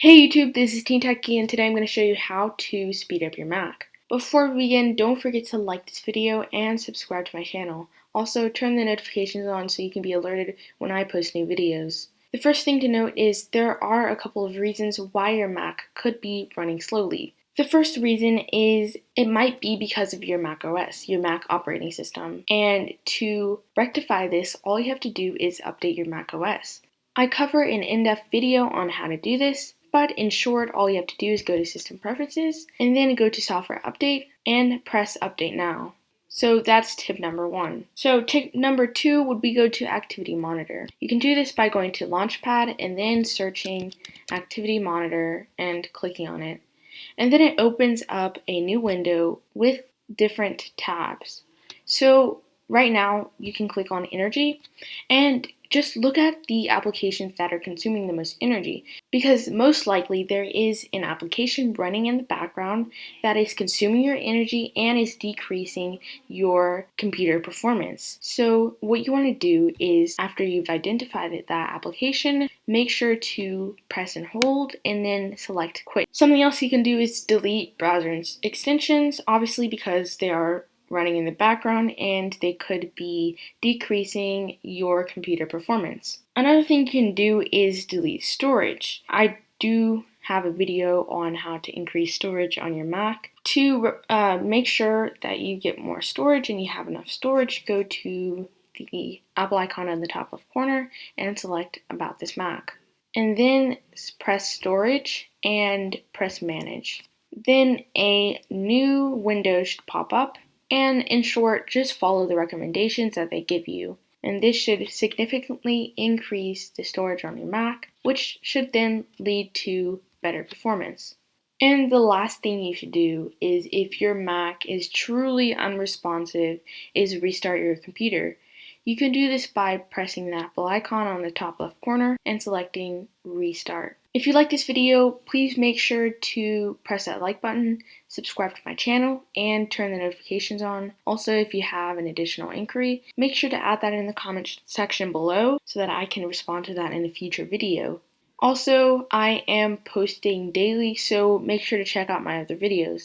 Hey YouTube, this is Teen Techie and today I'm going to show you how to speed up your Mac. Before we begin, don't forget to like this video and subscribe to my channel. Also, turn the notifications on so you can be alerted when I post new videos. The first thing to note is there are a couple of reasons why your Mac could be running slowly. The first reason is it might be because of your Mac OS, your Mac operating system. And to rectify this, all you have to do is update your Mac OS. I cover an in-depth video on how to do this, but in short, all you have to do is go to System Preferences and then go to Software Update and press Update Now. So that's tip number one. So tip number two would be go to Activity Monitor. You can do this by going to Launchpad and then searching Activity Monitor and clicking on it. And then it opens up a new window with different tabs. So right now you can click on Energy and just look at the applications that are consuming the most energy, because most likely there is an application running in the background that is consuming your energy and is decreasing your computer performance. So what you want to do is, after you've identified that application, make sure to press and hold and then select quit. Something else you can do is delete browser extensions, obviously because they are running in the background and they could be decreasing your computer performance. Another thing you can do is delete storage. I do have a video on how to increase storage on your Mac. To make sure that you get more storage and you have enough storage, go to the Apple icon in the top left corner and select About This Mac. And then press Storage and press Manage. Then a new window should pop up. And in short, just follow the recommendations that they give you. And this should significantly increase the storage on your Mac, which should then lead to better performance. And the last thing you should do is, if your Mac is truly unresponsive, is restart your computer. You can do this by pressing the Apple icon on the top left corner and selecting Restart. If you like this video, please make sure to press that like button, subscribe to my channel, and turn the notifications on. Also, if you have an additional inquiry, make sure to add that in the comment section below so that I can respond to that in a future video. Also, I am posting daily, so make sure to check out my other videos.